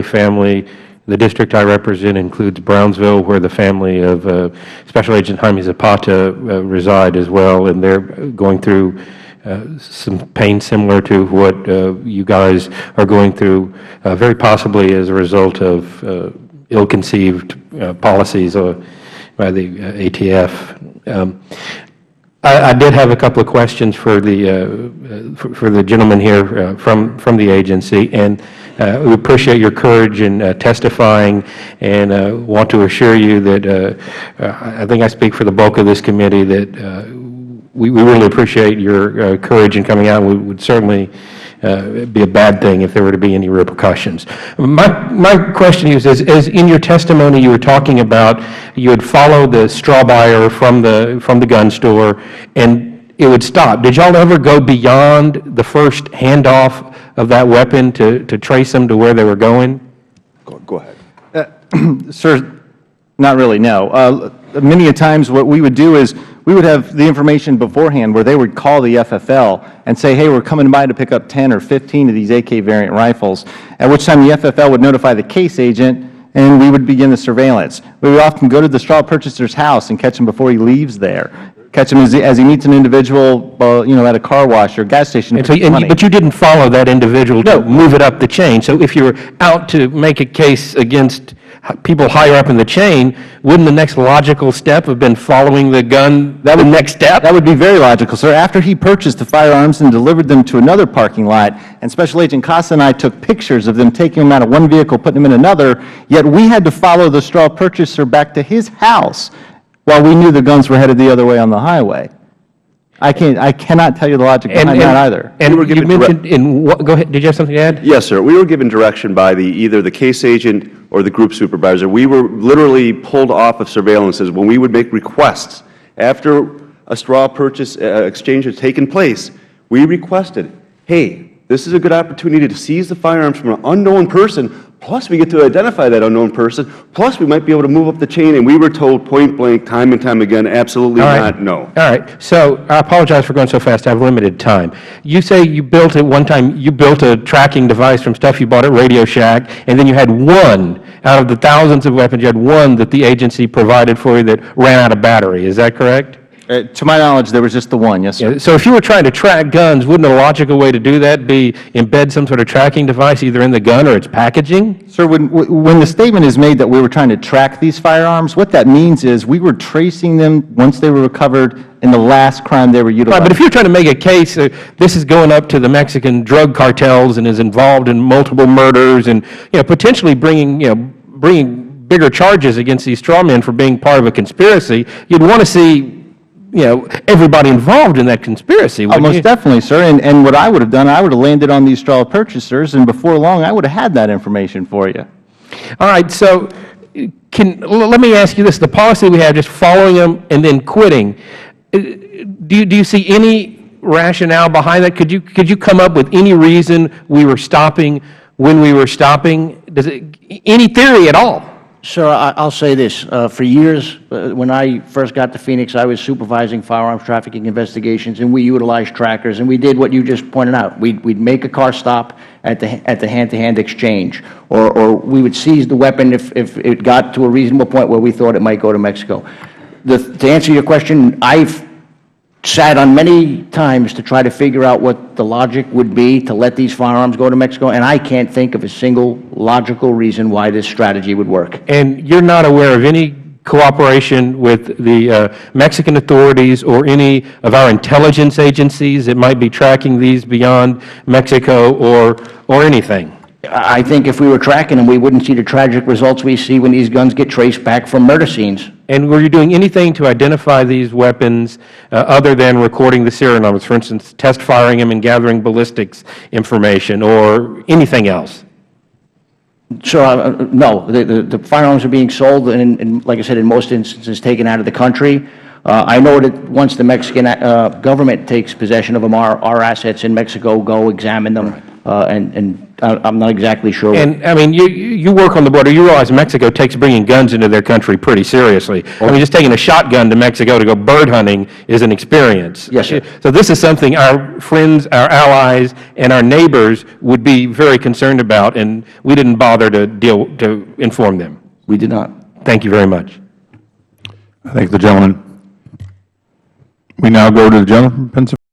family. The district I represent includes Brownsville, where the family of Special Agent Jaime Zapata reside as well, and they're going through some pain similar to what you guys are going through, very possibly as a result of ill-conceived policies by the ATF. I did have a couple of questions for the gentleman here from the agency, and we appreciate your courage in testifying, and want to assure you that I think I speak for the bulk of this committee that we really appreciate your courage in coming out. We would certainly be a bad thing if there were to be any repercussions. My question is, as in your testimony you were talking about, you had followed the straw buyer from the gun store, and it would stop. Did y'all ever go beyond the first handoff of that weapon to trace them to where they were going? Go ahead. Sir, not really, no. Many a times what we would do is we would have the information beforehand where they would call the FFL and say, hey, we're coming by to pick up 10 or 15 of these AK variant rifles, at which time the FFL would notify the case agent and we would begin the surveillance. We would often go to the straw purchaser's house and catch him before he leaves there, catch him as he meets an individual at a car wash or gas station. But you didn't follow that individual to move it up the chain. So if you were out to make a case against people higher up in the chain, wouldn't the next logical step have been following the gun, the next step? That would be very logical, sir. After he purchased the firearms and delivered them to another parking lot, and Special Agent Costa and I took pictures of them taking them out of one vehicle, putting them in another, yet we had to follow the straw purchaser back to his house while we knew the guns were headed the other way on the highway. I cannot tell you the logic behind that either. And you mentioned go ahead, did you have something to add? Yes, sir. We were given direction by either the case agent or the group supervisor. We were literally pulled off of surveillances when we would make requests. After a straw purchase exchange had taken place, we requested, hey, this is a good opportunity to seize the firearms from an unknown person, plus we get to identify that unknown person, plus we might be able to move up the chain, and we were told point blank, time and time again, absolutely not, no. All right. So I apologize for going so fast. I have limited time. You say you built at one time, you built a tracking device from stuff you bought at Radio Shack, and then you had one out of the thousands of weapons, you had one that the agency provided for you that ran out of battery. Is that correct? To my knowledge, there was just the one, yes, sir. Yeah, so if you were trying to track guns, wouldn't a logical way to do that be embed some sort of tracking device either in the gun or its packaging? Sir, when the statement is made that we were trying to track these firearms, what that means is we were tracing them once they were recovered in the last crime they were utilized. Right, but if you're trying to make a case, this is going up to the Mexican drug cartels and is involved in multiple murders and potentially bringing bigger charges against these straw men for being part of a conspiracy, you'd want to see everybody involved in that conspiracy. Most definitely, sir. And what I would have done, I would have landed on these straw purchasers, and before long, I would have had that information for you. All right. So let me ask you this. The policy we have, just following them and then quitting, do you see any rationale behind that? Could you come up with any reason we were stopping when we were stopping? Any theory at all? Sir, I'll say this. For years, when I first got to Phoenix, I was supervising firearms trafficking investigations, and we utilized trackers, and we did what you just pointed out. We'd make a car stop at the hand-to-hand exchange, or we would seize the weapon if it got to a reasonable point where we thought it might go to Mexico. To answer your question, I've sat on many times to try to figure out what the logic would be to let these firearms go to Mexico, and I can't think of a single logical reason why this strategy would work. And you're not aware of any cooperation with the Mexican authorities or any of our intelligence agencies that might be tracking these beyond Mexico or anything? I think if we were tracking them, we wouldn't see the tragic results we see when these guns get traced back from murder scenes. And were you doing anything to identify these weapons other than recording the serial numbers, for instance, test firing them and gathering ballistics information or anything else? Sure, no. The firearms are being sold and, like I said, in most instances taken out of the country. I know that once the Mexican government takes possession of them, our assets in Mexico go examine them. and I'm not exactly sure. And, I mean, you work on the border. You realize Mexico takes bringing guns into their country pretty seriously. I mean, just taking a shotgun to Mexico to go bird hunting is an experience. Yes, sir. So this is something our friends, our allies, and our neighbors would be very concerned about, and we didn't bother to inform them. We did not. Thank you very much. I thank the gentleman. We now go to the gentleman from Pennsylvania.